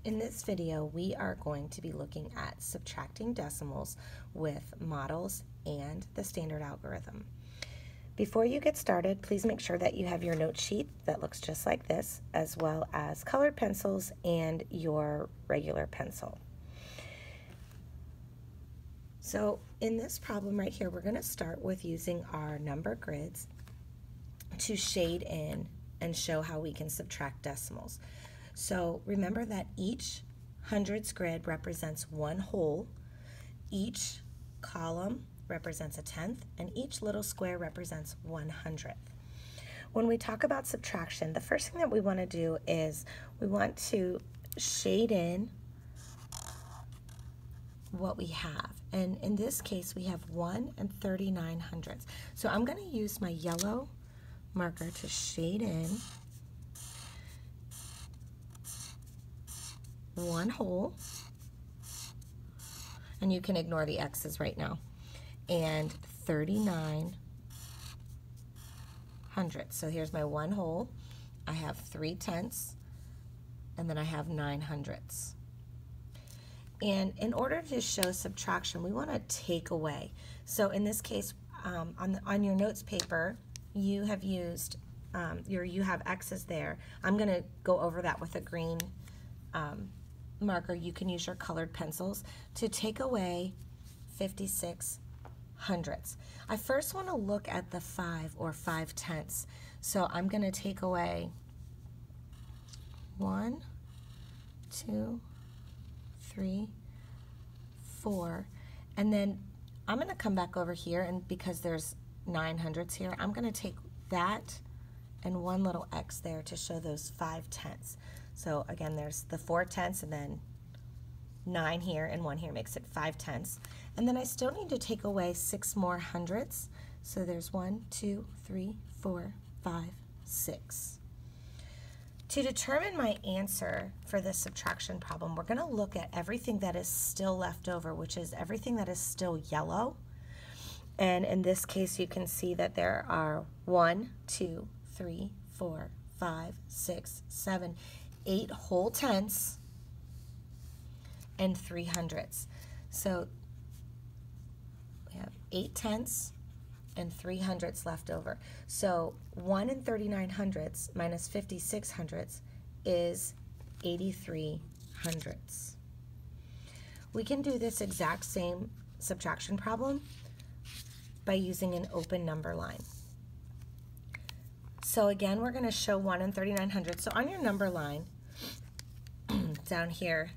In this video, we are going to be looking at subtracting decimals with models and the standard algorithm. Before you get started, please make sure that you have your note sheet that looks just like this, as well as colored pencils and your regular pencil. So in this problem right here, we're going to start with using our number grids to shade in and show how we can subtract decimals. So remember that each hundreds grid represents one whole, each column represents a tenth, and each little square represents 1/100th. When we talk about subtraction, the first thing that we want to do is we want to shade in what we have. And in this case, we have 1 39/100ths. So I'm going to use my yellow marker to shade in one whole, and you can ignore the X's right now, and 39/100ths. So here's my one whole, I have 3/10ths, and then I have 9/100ths. And in order to show subtraction, we want to take away. So in this case, on your notes paper, you have used you have X's there. I'm going to go over that with a green marker. You can use your colored pencils to take away 56/100ths. I first want to look at the 5 or 5/10ths. So I'm going to take away 1, 2, 3, 4, and then I'm going to come back over here, and because there's 9/100ths here, I'm going to take that and one little X there to show those 5/10ths. So again, there's the 4/10ths, and then 9 here and 1 here makes it 5/10ths. And then I still need to take away 6 more hundredths. So there's 1, 2, 3, 4, 5, 6. To determine my answer for this subtraction problem, we're going to look at everything that is still left over, which is everything that is still yellow. And in this case, you can see that there are 1, 2, 3, 4, 5, 6, 7, 8 whole tenths and 3/100ths. So we have 8/10ths and 3/100ths left over. So 1 39/100ths minus 56/100ths is 83/100ths. We can do this exact same subtraction problem by using an open number line. So again, we're going to show 1 39/100ths. So on your number line, down here,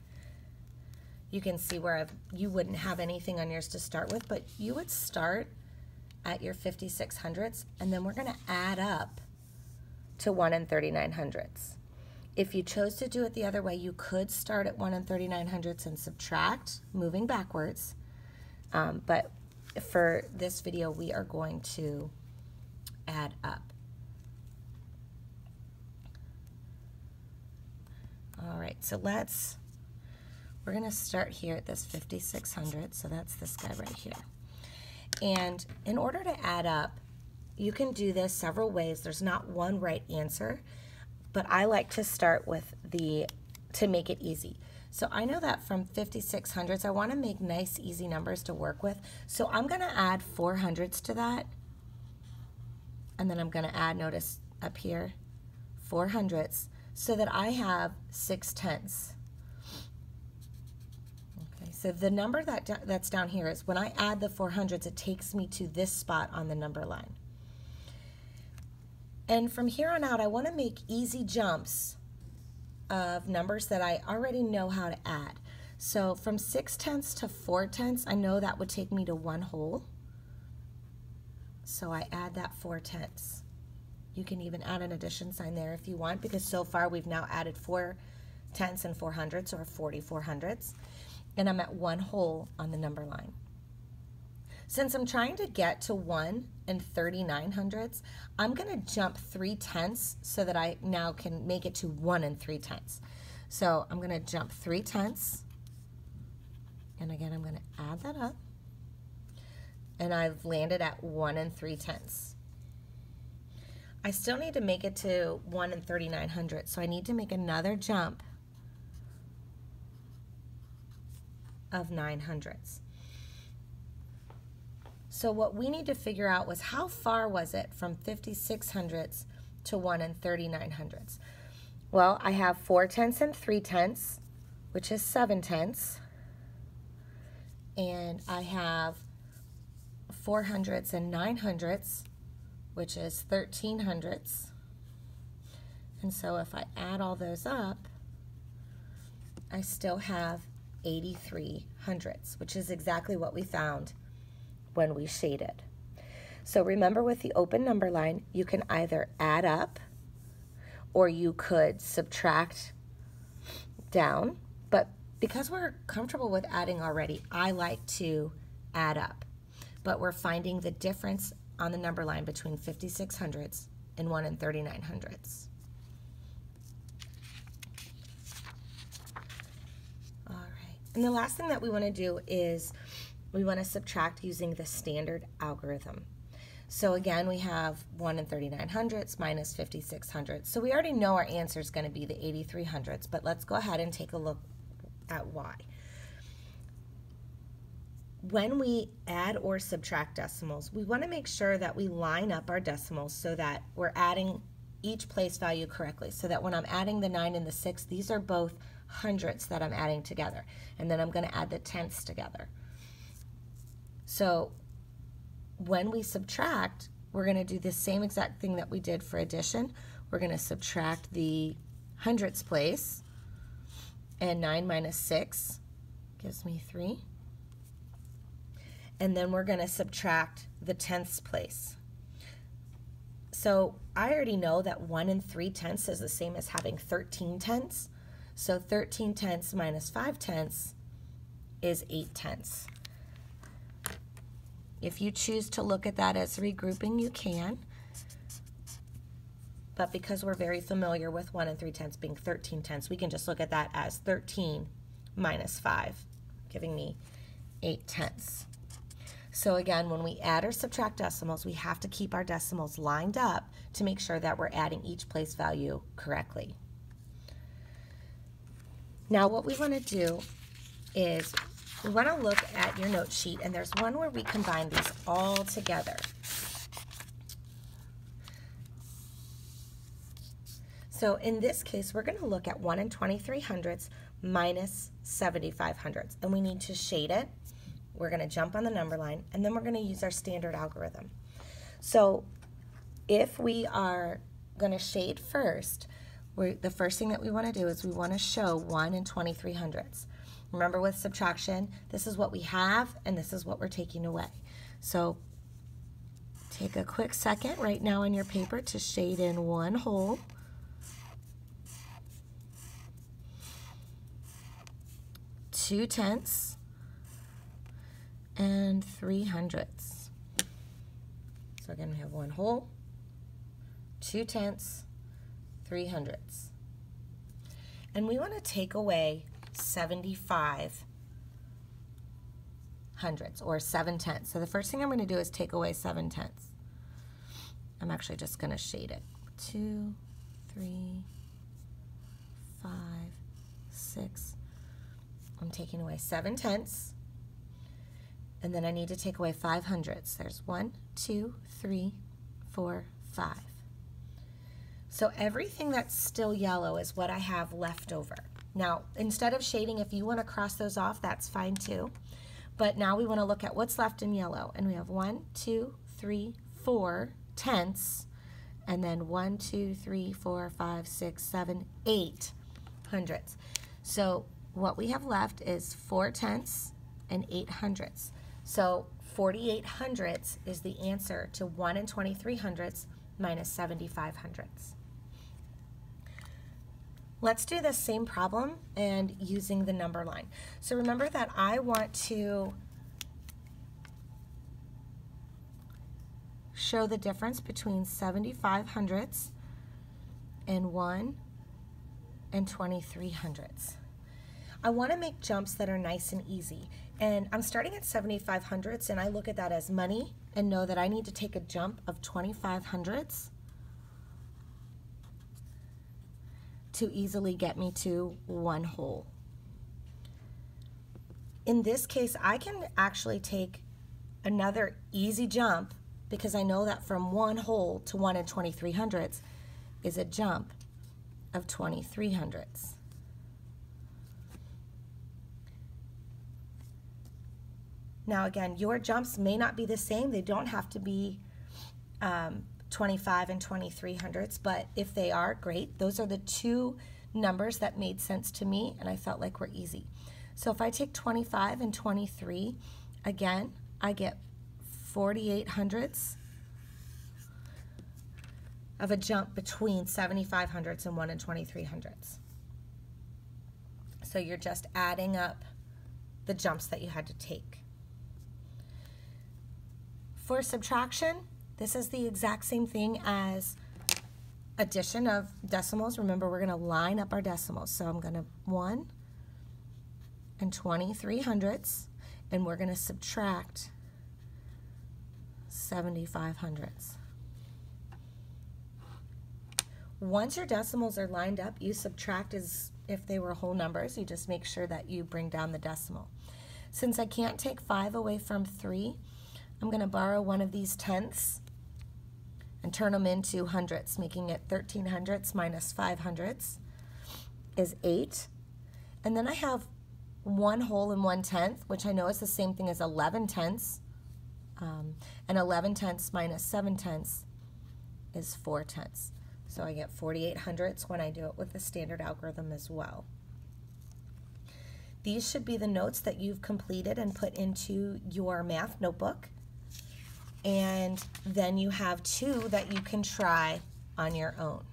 you can see where you wouldn't have anything on yours to start with, but you would start at your 56/100ths, and then we're going to add up to 1 39/100ths. If you chose to do it the other way, you could start at 1 39/100ths and subtract, moving backwards, but for this video, we are going to add up. All right, so we're going to start here at this 56/100ths, so that's this guy right here. And in order to add up, you can do this several ways. There's not one right answer, but I like to start with to make it easy. So I know that from 56/100ths, I want to make nice, easy numbers to work with. So I'm going to add 4/100ths to that, and then I'm going to add, notice up here, 4/100ths, so that I have 6/10ths. Okay, so the number that's down here is when I add the 4/100ths, it takes me to this spot on the number line. And from here on out, I want to make easy jumps of numbers that I already know how to add. So from 6/10ths to 4/10ths, I know that would take me to one whole. So I add that 4/10ths. You can even add an addition sign there if you want, because so far we've now added 4/10ths and 4/100ths, or 44/100ths, and I'm at one whole on the number line. Since I'm trying to get to 1 39/100ths, I'm going to jump 3/10ths so that I now can make it to 1 3/10ths. So I'm going to jump 3/10ths, and again I'm going to add that up, and I've landed at 1 3/10ths. I still need to make it to 1 39/100, so I need to make another jump of 900ths. So what we need to figure out was how far was it from 5600ths to 1 3900ths? Well, I have 4/10 and 3/10, which is 7/10. And I have 400ths and 900ths, which is 1300ths. And so if I add all those up, I still have 8300ths, which is exactly what we found when we shaded. So remember, with the open number line, you can either add up or you could subtract down. But because we're comfortable with adding already, I like to add up. But we're finding the difference on the number line between 5600ths and 1 3900ths. All right. And the last thing that we want to do is we want to subtract using the standard algorithm. So again, we have 1 3900ths minus 5600ths. So we already know our answer is going to be the 8300ths, but let's go ahead and take a look at why. When we add or subtract decimals, we want to make sure that we line up our decimals so that we're adding each place value correctly, so that when I'm adding the 9 and the 6, these are both hundredths that I'm adding together. And then I'm going to add the tenths together. So when we subtract, we're going to do the same exact thing that we did for addition. We're going to subtract the hundredths place, and 9 minus 6 gives me 3. And then we're going to subtract the tenths place. So I already know that 1 3/10 is the same as having 13/10. So 13/10 minus 5/10 is 8/10. If you choose to look at that as regrouping, you can. But because we're very familiar with 1 3/10 being 13/10, we can just look at that as 13 minus 5, giving me 8/10. So again, when we add or subtract decimals, we have to keep our decimals lined up to make sure that we're adding each place value correctly. Now what we want to do is we want to look at your note sheet, and there's one where we combine these all together. So in this case, we're going to look at 1 2300ths minus 7500ths, and we need to shade it. We're going to jump on the number line, and then we're going to use our standard algorithm. So if we are going to shade first, the first thing that we want to do is we want to show 1 2300ths. Remember, with subtraction, this is what we have and this is what we're taking away. So take a quick second right now on your paper to shade in 1 whole, 2 tenths, and 3 hundredths. So again, we have 1 whole, 2 tenths, 3 hundredths. And we want to take away 75 hundredths, or 7 tenths. So the first thing I'm going to do is take away 7 tenths. I'm actually just going to shade it. 2, 3, 5, 6. I'm taking away 7 tenths. And then I need to take away 5 hundredths. There's 1, 2, 3, 4, 5. So everything that's still yellow is what I have left over. Now, instead of shading, if you want to cross those off, that's fine too. But now we want to look at what's left in yellow. And we have 1, 2, 3, 4 tenths. And then 1, 2, 3, 4, 5, 6, 7, 8 hundredths. So what we have left is 4 tenths and 8 hundredths. So 48 hundredths is the answer to 1 2300ths minus 75 hundredths. Let's do the same problem and using the number line. So remember that I want to show the difference between 75 hundredths and 1 23 hundredths. I want to make jumps that are nice and easy. And I'm starting at 75 hundredths, and I look at that as money and know that I need to take a jump of 25 hundredths to easily get me to 1 whole. in this case, I can actually take another easy jump because I know that from 1 whole to 1 23/100 is a jump of 23/100. Now again, your jumps may not be the same. They don't have to be 25 23/100, but if they are, great. Those are the two numbers that made sense to me and I felt like were easy. So if I take 25 and 23, again, I get 48/100 of a jump between 75/100 and 1 23/100. So you're just adding up the jumps that you had to take. For subtraction, this is the exact same thing as addition of decimals. Remember, we're going to line up our decimals. So I'm going to 1 23/100, and we're going to subtract 75/100. Once your decimals are lined up, you subtract as if they were whole numbers. You just make sure that you bring down the decimal. Since I can't take 5 away from 3, I'm going to borrow one of these tenths and turn them into hundredths, making it 13/100 minus 5/100 is 8. And then I have 1 whole and 1/10, which I know is the same thing as 11/10. And 11/10 minus 7/10 is 4/10. So I get 48/100 when I do it with the standard algorithm as well. These should be the notes that you've completed and put into your math notebook. And then you have 2 that you can try on your own.